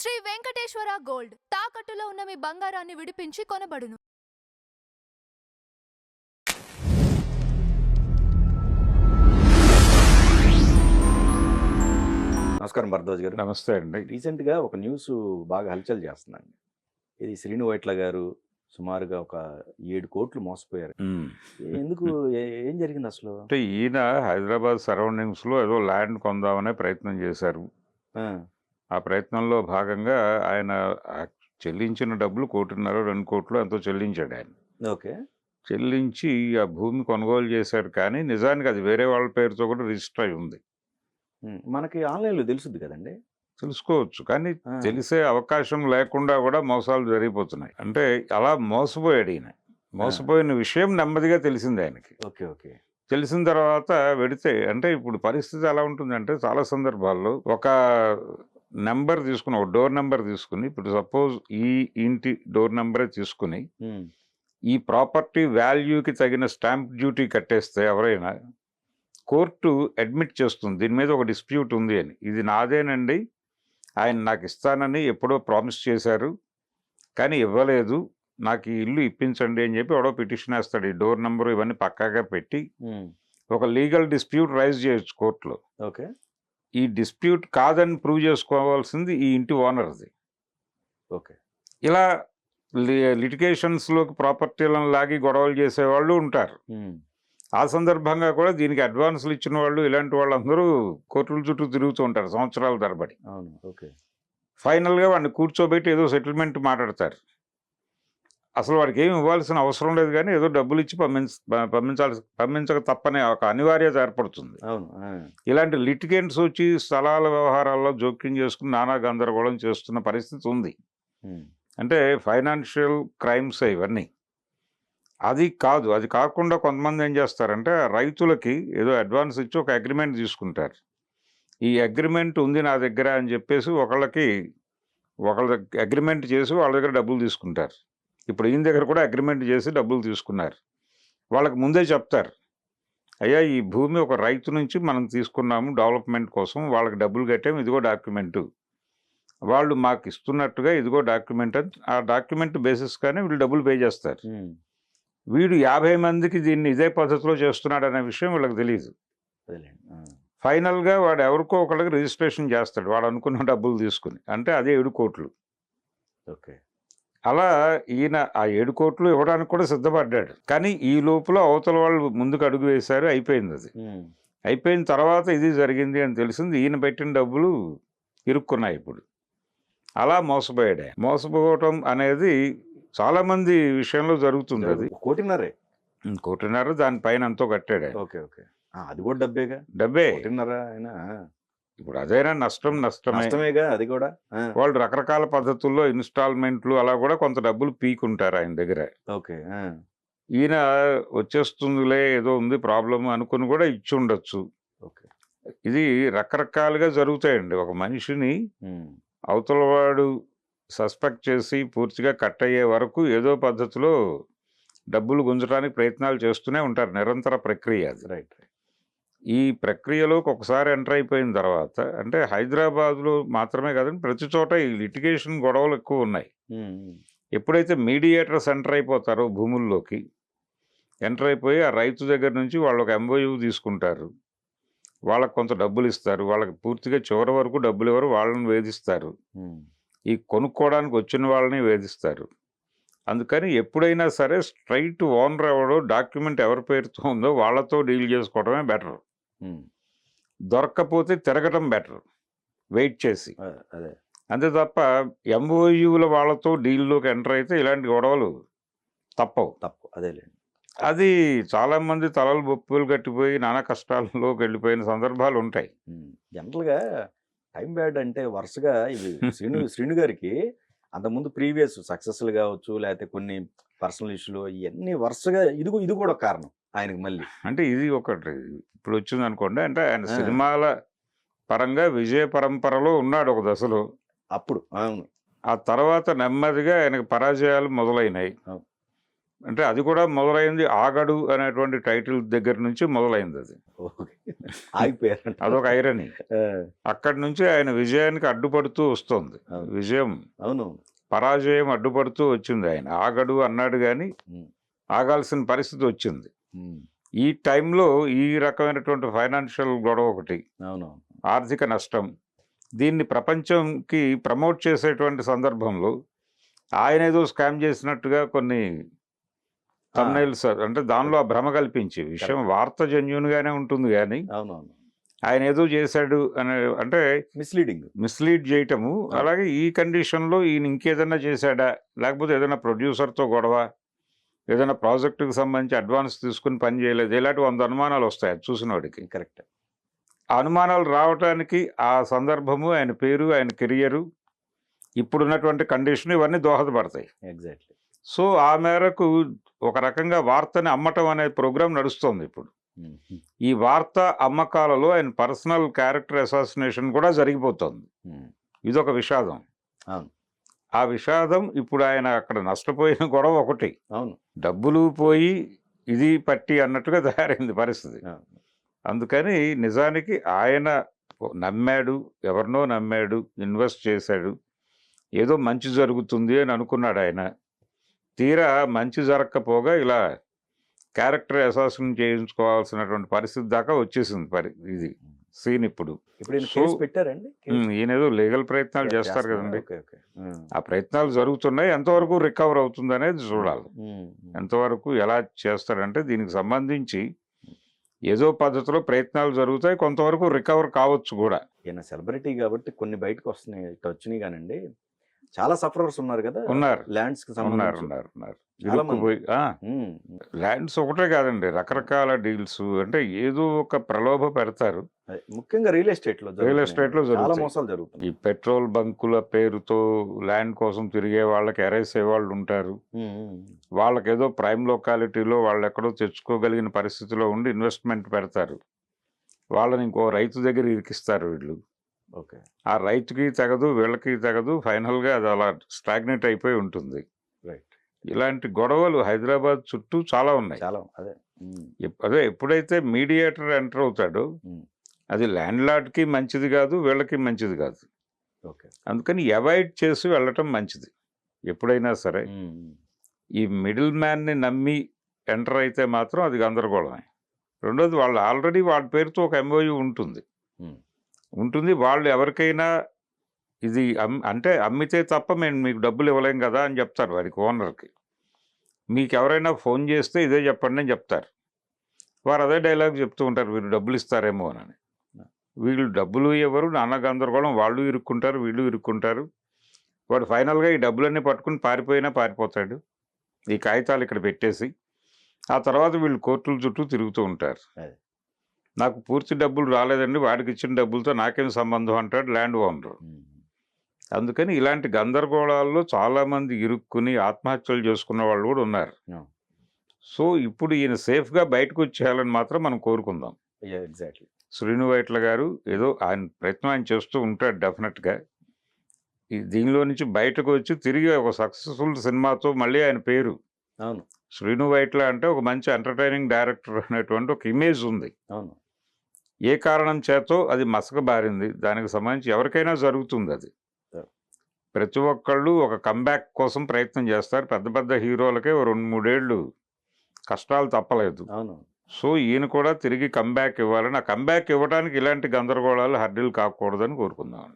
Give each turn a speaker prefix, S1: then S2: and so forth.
S1: Shri Venkateswara gold తాకట్టులో ఉన్న మీ బంగారాన్ని విడిపించి కొనబడును.
S2: నమస్కారం భరద్వాజ్ గారు.
S3: నమస్తే అండి.
S2: రీసెంట్గా ఒక న్యూస్ బాగా హల్చల్ చేస్తుందండి. ఇది శ్రీను వైట్ల గారు సుమారుగా ఒక 7 కోట్లు మోసపోయారు. ఎందుకు ఏం జరిగింది అసలు?
S3: అంటే ఈయన హైదరాబాద్ సరౌండింగ్స్లో ఏదో ల్యాండ్ కొందామనే ప్రయత్నం చేశారు. ఆ ప్రయత్నంలో భాగంగా ఆయన చెల్లించిన డబ్బులు 1.5 2 కోట్లు ఎంతో చెల్లించాడు ఆయన.
S2: ఓకే.
S3: చెల్లించి ఆ భూమి కొనుగోలు చేశారు, కానీ నిజానికి అది వేరే వాళ్ళ పేరుతో కూడా రిజిస్టర్ అయి ఉంది.
S2: మనకి ఆన్లైన్లో తెలుసుద్ది కదండి.
S3: తెలుసుకోవచ్చు, కానీ తెలిసే అవకాశం లేకుండా కూడా మోసాలు జరిగిపోతున్నాయి. అంటే అలా మోసపోయాడు ఈయన. మోసపోయిన విషయం నెమ్మదిగా తెలిసింది ఆయనకి.
S2: Okay okay.
S3: తెలిసిన తర్వాత వెడితే అంటే ఇప్పుడు పరిస్థితి ఎలా ఉంటుందంటే చాలా సందర్భాల్లో ఒక నెంబర్ తీసుకుని, ఒక డోర్ నెంబర్ తీసుకుని, ఇప్పుడు సపోజ్ ఈ ఇంటి డోర్ నెంబరే తీసుకుని ఈ ప్రాపర్టీ వాల్యూకి తగిన స్టాంప్ డ్యూటీ కట్టేస్తే ఎవరైనా కోర్టు అడ్మిట్ చేస్తుంది దీని మీద ఒక డిస్ప్యూట్ ఉంది అని. ఇది నాదేనండి, ఆయన నాకు ఇస్తానని ఎప్పుడో ప్రామిస్ చేశారు కానీ ఇవ్వలేదు, నాకు ఈ ఇల్లు ఇప్పించండి అని చెప్పి ఎవడో పిటిషన్ వేస్తాడు. ఈ డోర్ నెంబరు ఇవన్నీ పక్కాగా పెట్టి ఒక లీగల్ డిస్ప్యూట్ రైజ్ చేయొచ్చు కోర్టులో.
S2: ఓకే.
S3: ఈ డిస్ప్యూట్ కాదని ప్రూవ్ చేసుకోవాల్సింది ఈ ఇంటి ఓనర్ది.
S2: ఓకే.
S3: ఇలా లిటిగేషన్స్లోకి ప్రాపర్టీలను లాగి గొడవలు చేసేవాళ్ళు ఉంటారు. ఆ సందర్భంగా కూడా దీనికి అడ్వాన్సులు ఇచ్చిన వాళ్ళు, ఇలాంటి వాళ్ళందరూ కోర్టుల చుట్టూ తిరుగుతూ ఉంటారు సంవత్సరాల తరబడి.
S2: అవును. ఓకే.
S3: ఫైనల్గా వాడిని కూర్చోబెట్టి ఏదో సెటిల్మెంట్ మాట్లాడతారు. అసలు వాడికి ఏమి ఇవ్వాల్సిన అవసరం లేదు, కానీ ఏదో డబ్బులు ఇచ్చి పంపించక తప్పనే ఒక అనివార్యత ఏర్పడుతుంది.
S2: అవును.
S3: ఇలాంటి లిటిగెంట్స్ వచ్చి స్థలాల వ్యవహారాల్లో జోక్యం చేసుకుని నానా గందరగోళం చేస్తున్న పరిస్థితి ఉంది. అంటే ఫైనాన్షియల్ క్రైమ్స్ ఇవన్నీ. అది కాదు, అది కాకుండా కొంతమంది ఏం చేస్తారంటే రైతులకి ఏదో అడ్వాన్స్ ఇచ్చి ఒక అగ్రిమెంట్ తీసుకుంటారు. ఈ అగ్రిమెంట్ ఉంది నా దగ్గర అని చెప్పేసి ఒకళ్ళ అగ్రిమెంట్ చేసి వాళ్ళ దగ్గర డబ్బులు తీసుకుంటారు. ఇప్పుడు ఈయన దగ్గర కూడా అగ్రిమెంట్ చేసి డబ్బులు తీసుకున్నారు. వాళ్ళకి ముందే చెప్తారు, అయ్యా ఈ భూమి ఒక రైతు నుంచి మనం తీసుకున్నాము డెవలప్మెంట్ కోసం, వాళ్ళకి డబ్బులు కట్టాము, ఇదిగో డాక్యుమెంటు, వాళ్ళు మాకు ఇస్తున్నట్టుగా ఇదిగో డాక్యుమెంట్ అని. ఆ డాక్యుమెంట్ బేసిస్ కానీ వీళ్ళు డబ్బులు పే చేస్తారు. వీడు 50 మందికి దీన్ని ఇదే పద్ధతిలో చేస్తున్నాడు అనే విషయం వీళ్ళకి తెలియదు. ఫైనల్గా వాడు ఎవరికో ఒకళ్ళకి రిజిస్ట్రేషన్ చేస్తాడు వాడు అనుకున్న డబ్బులు తీసుకుని, అంటే అదే 7 కోట్లు.
S2: ఓకే.
S3: అలా ఈయన ఆ 7 కోట్లు ఇవ్వడానికి కూడా సిద్ధపడ్డాడు, కానీ ఈ లోపల అవతల వాళ్ళు ముందుకు అడుగు వేశారు, అయిపోయింది. అది అయిపోయిన తర్వాత ఇది జరిగింది అని తెలిసింది. ఈయన పెట్టిన డబ్బులు ఇరుక్కున్నాయి ఇప్పుడు. అలా మోసపోయాడు. మోసపోవటం అనేది చాలా మంది విషయంలో జరుగుతుంది. అది
S2: 1.5
S3: కోటిన్నర దానిపైన ఎంతో కట్టాడు.
S2: Okay okay. అది కూడా డబ్బే. 1.5 అయినా
S3: ఇప్పుడు అదైనా నష్టమేగా.
S2: అది కూడా
S3: వాళ్ళు రకరకాల పద్ధతుల్లో ఇన్స్టాల్మెంట్లు అలా కూడా కొంత డబ్బులు పీకుంటారు ఆయన దగ్గర.
S2: ఓకే.
S3: ఈయన వచ్చేస్తుందిలే ఏదో ఉంది ప్రాబ్లం అనుకుని కూడా ఇచ్చి ఉండొచ్చు.
S2: ఓకే.
S3: ఇది రకరకాలుగా జరుగుతాయండి. ఒక మనిషిని అవతల వాడు సస్పెక్ట్ చేసి పూర్తిగా కట్ అయ్యే వరకు ఏదో పద్ధతిలో డబ్బులు గుంజడానికి ప్రయత్నాలు చేస్తూనే ఉంటారు. నిరంతర ప్రక్రియ అది.
S2: రైట్.
S3: ఈ ప్రక్రియలోకి ఒకసారి ఎంటర్ అయిపోయిన తర్వాత, అంటే హైదరాబాద్లో మాత్రమే కాదండి, ప్రతి చోట ఈ లిటిగేషన్ గొడవలు ఎక్కువ ఉన్నాయి. ఎప్పుడైతే మీడియేటర్స్ ఎంటర్ అయిపోతారో భూముల్లోకి, ఎంటర్ అయిపోయి ఆ రైతు దగ్గర నుంచి వాళ్ళు ఒక MOU తీసుకుంటారు, వాళ్ళకి కొంత డబ్బులు ఇస్తారు, వాళ్ళకి పూర్తిగా చివరి వరకు డబ్బులు ఎవరు వాళ్ళని వేధిస్తారు, ఈ కొనుక్కోవడానికి వచ్చిన వాళ్ళని వేధిస్తారు. అందుకని ఎప్పుడైనా సరే స్ట్రైట్ ఓనర్ ఎవడో డాక్యుమెంట్ ఎవరి పేరుతో ఉందో వాళ్ళతో డీల్ చేసుకోవడమే బెటర్. దొరక్కపోతే తిరగటం బెటర్, వెయిట్ చేసి. అంతే తప్ప MOUల వాళ్ళతో డీల్లోకి ఎంటర్ అయితే ఇలాంటి గొడవలు తప్పు.
S2: అదేలేండి.
S3: అది చాలామంది తలలు బొప్పులు కట్టిపోయి నానా కష్టాల్లోకి వెళ్ళిపోయిన సందర్భాలు ఉంటాయి.
S2: జనరల్గా టైం బ్యాడ్ అంటే వరుసగా ఇవి శ్రీను గారికి అంతకుముందు ప్రీవియస్ సక్సెస్లు కావచ్చు, లేకపోతే కొన్ని పర్సనల్ ఇష్యూలు, ఇవన్నీ వరుసగా ఇది కూడా కారణం ఆయనకి మళ్ళీ.
S3: అంటే ఇది ఒకటి ఇప్పుడు వచ్చింది అనుకోండి. అంటే ఆయన సినిమాల పరంగా విజయ పరంపరలో ఉన్నాడు ఒక దశలో.
S2: అప్పుడు అవును.
S3: ఆ తర్వాత నెమ్మదిగా ఆయనకు పరాజయాలు మొదలైనాయి. అంటే అది కూడా మొదలైంది ఆగడు అనేటువంటి టైటిల్ దగ్గర నుంచి మొదలైంది అది.
S2: ఓకే. ఆగిపోయారంట.
S3: అదొక ఐరనీ.
S2: ఆ,
S3: అక్కడి నుంచి ఆయన విజయానికి అడ్డుపడుతూ వస్తుంది.
S2: అవును.
S3: విజయం
S2: అవును.
S3: పరాజయం అడ్డుపడుతూ వచ్చింది. ఆయన ఆగడు అన్నాడు కానీ
S2: ఉమ్,
S3: ఆగాల్సిన పరిస్థితి వచ్చింది.
S2: ఉమ్,
S3: ఈ టైంలో ఈ రకమైనటువంటి ఫైనాన్షియల్ గొడవ ఒకటి,
S2: అవును.
S3: ఆర్థిక నష్టం, దీన్ని ప్రపంచంకి ప్రమోట్ చేసేటువంటి సందర్భంలో ఆయన ఏదో స్కామ్ చేసినట్టుగా కొన్ని thumbnails, అంటే దానిలో ఆ భ్రమ కల్పించి విషయం వార్త జెన్యూన్గానే ఉంటుంది కానీ
S2: అవునవును.
S3: ఆయన ఏదో చేశాడు అనే అంటే
S2: మిస్లీడింగ్.
S3: మిస్లీడ్ చేయటము. అలాగే ఈ కండిషన్లో ఈయన ఇంకేదైనా చేశాడా, లేకపోతే ఏదైనా ప్రొడ్యూసర్తో గొడవ, ఏదైనా ప్రాజెక్టుకి సంబంధించి అడ్వాన్స్ తీసుకుని పని చేయలేదు, ఇలాంటి 100 అనుమానాలు వస్తాయి అది చూసిన వాడికి.
S2: కరెక్ట్.
S3: ఆ అనుమానాలు రావటానికి ఆ సందర్భము, ఆయన పేరు, ఆయన కెరియరు, ఇప్పుడున్నటువంటి కండిషన్ ఇవన్నీ దోహదపడతాయి.
S2: ఎగ్జాక్ట్లీ.
S3: సో ఆ మేరకు ఒక రకంగా వార్తని అమ్మటం అనే ప్రోగ్రాం నడుస్తోంది ఇప్పుడు. ఈ వార్త అమ్మకాలలో ఆయన పర్సనల్ క్యారెక్టర్ అసాసినేషన్ కూడా జరిగిపోతుంది. ఇదొక విషాదం.
S2: అవును.
S3: ఆ విషాదం ఇప్పుడు ఆయన అక్కడ నష్టపోయిన గొడవ ఒకటి,
S2: అవును.
S3: డబ్బులు పోయి ఇది పట్టి అన్నట్టుగా తయారైంది పరిస్థితి.
S2: అవును.
S3: అందుకని నిజానికి ఆయన నమ్మాడు, ఎవరినో నమ్మాడు, ఇన్వెస్ట్ చేశాడు, ఏదో మంచి జరుగుతుంది అని అనుకున్నాడు ఆయన. తీరా మంచి జరగకపోగా ఇలా క్యారెక్టర్ అసాసిన్ చేయించుకోవాల్సినటువంటి పరిస్థితి దాకా వచ్చేసింది ఇది సీన్ ఇప్పుడు.
S2: ఇప్పుడు ఈయన
S3: సో
S2: కేసు పెట్టారండి?
S3: ఈయన ఏదో లీగల్ ప్రయత్నాలు చేస్తారు కదండి.
S2: Okay, okay.
S3: ఆ ప్రయత్నాలు జరుగుతున్నాయి. ఎంతవరకు రికవర్ అవుతుంది అనేది చూడాలి. ఎంతవరకు ఎలా చేస్తాడంటే దీనికి సంబంధించి ఏదో పద్ధతిలో ప్రయత్నాలు జరుగుతాయి, కొంతవరకు రికవర్ కావచ్చు కూడా.
S2: ఈయన సెలబ్రిటీ కాబట్టి కొన్ని బయటకు వస్తున్నాయి, ఇట్లా వచ్చినాయి కానండి. చాలా సఫరర్స్ ఉన్నారు కదా,
S3: ఉన్నారు,
S2: ల్యాండ్స్ కి
S3: ఉన్నారు,
S2: సంబంధించి.
S3: ఉన్నారు, ఉన్నారు.
S2: చాలా మంది.
S3: ఇరుక్కుపోయి ల్యాండ్స్ ఒకటే కాదండి, రకరకాల డీల్స్. అంటే ఏదో ఒక ప్రలోభ పెడతారు.
S2: అదే, ముఖ్యంగా రియల్ ఎస్టేట్ లో
S3: రియల్ ఎస్టేట్ లో
S2: చాలా
S3: జరుగుతాయి.
S2: మోసాలు జరుగుతున్నాయి.
S3: ఈ పెట్రోల్ బంకుల పేరుతో ల్యాండ్ కోసం తిరిగే వాళ్ళకి ఎరేసే వాళ్ళు ఉంటారు. వాళ్ళకి ఏదో ప్రైమ్ లొకాలిటీలో వాళ్ళు ఎక్కడో తెచ్చుకోగలిగిన పరిస్థితిలో ఉండి ఇన్వెస్ట్మెంట్ పెడతారు. వాళ్ళని ఇంకో రైతు దగ్గర ఇరికిస్తారు వీళ్ళు.
S2: ఓకే.
S3: ఆ రైతుకి తెగదు, వీళ్ళకి తెగదు, ఫైనల్గా అది అలా స్టాగ్నేట్ అయిపోయి ఉంటుంది.
S2: రైట్.
S3: ఇలాంటి గొడవలు హైదరాబాద్ చుట్టూ చాలా ఉన్నాయి.
S2: చాలా. అదే.
S3: అదే ఎప్పుడైతే మీడియేటర్ ఎంటర్ అవుతాడో అది ల్యాండ్ లార్డ్కి మంచిది కాదు, వీళ్ళకి మంచిది కాదు.
S2: ఓకే.
S3: అందుకని అవాయిడ్ చేసి వెళ్ళటం మంచిది ఎప్పుడైనా సరే. ఈ మిడిల్ మ్యాన్ని నమ్మి ఎంటర్ అయితే మాత్రం అది గందరగోళమే. రెండోది, వాళ్ళు ఆల్రెడీ వాళ్ళ పేరుతో ఒక ఎంఓయూ ఉంటుంది. వాళ్ళు ఎవరికైనా ఇది అంటే అమ్మితే తప్ప మేము మీకు డబ్బులు ఇవ్వలేం కదా అని చెప్తారు వారికి, ఓనర్కి. మీకు ఎవరైనా ఫోన్ చేస్తే ఇదే చెప్పండి అని చెప్తారు. వారు అదే డైలాగ్ చెప్తూ ఉంటారు, వీళ్ళు డబ్బులు ఇస్తారేమో అని. వీళ్ళు డబ్బులు ఎవరు, నాన్న గందరగోళం, వాళ్ళు ఇరుక్కుంటారు, వీళ్ళు ఇరుక్కుంటారు. వాడు ఫైనల్గా ఈ డబ్బులన్నీ పట్టుకుని పారిపోయినా పారిపోతాడు, ఈ కాగితాలు ఇక్కడ పెట్టేసి. ఆ తర్వాత వీళ్ళు కోర్టుల చుట్టూ తిరుగుతూ ఉంటారు. నాకు పూర్తి డబ్బులు రాలేదండి, వాడికి ఇచ్చిన డబ్బులతో నాకేం సంబంధం అంటాడు ల్యాండ్ ఓనర్. అందుకని ఇలాంటి గందరగోళాల్లో చాలామంది ఇరుక్కుని ఆత్మహత్యలు చేసుకున్న వాళ్ళు కూడా ఉన్నారు. సో ఇప్పుడు ఈయన సేఫ్గా బయటకు వచ్చేయాలని మాత్రం మనం కోరుకుందాం.
S2: ఎగ్జాక్ట్లీ.
S3: శ్రీను వైట్ల గారు ఏదో ఆయన ప్రయత్నం ఆయన చేస్తూ ఉంటాడు డెఫినెట్గా. దీనిలో నుంచి బయటకు వచ్చి తిరిగి ఒక సక్సెస్ఫుల్ సినిమాతో మళ్ళీ ఆయన పేరు,
S2: అవును,
S3: శ్రీను వైట్ల అంటే ఒక మంచి ఎంటర్టైనింగ్ డైరెక్టర్ అనేటువంటి ఒక ఇమేజ్ ఉంది.
S2: అవును.
S3: ఏ కారణం చేతో అది మసకబారింది, దానికి సంబంధించి ఎవరికైనా జరుగుతుంది అది. ప్రతి ఒక్కళ్ళు ఒక కంబ్యాక్ కోసం ప్రయత్నం చేస్తారు. పెద్ద పెద్ద హీరోలకే 2-3 ఏళ్ళు కష్టాలు తప్పలేదు.
S2: అవును.
S3: సో ఈయన కూడా తిరిగి కంబ్యాక్ ఇవ్వాలని, ఆ కంబ్యాక్ ఇవ్వడానికి ఇలాంటి గందరగోళాలు హర్డిల్ కాకూడదని కోరుకుందాం.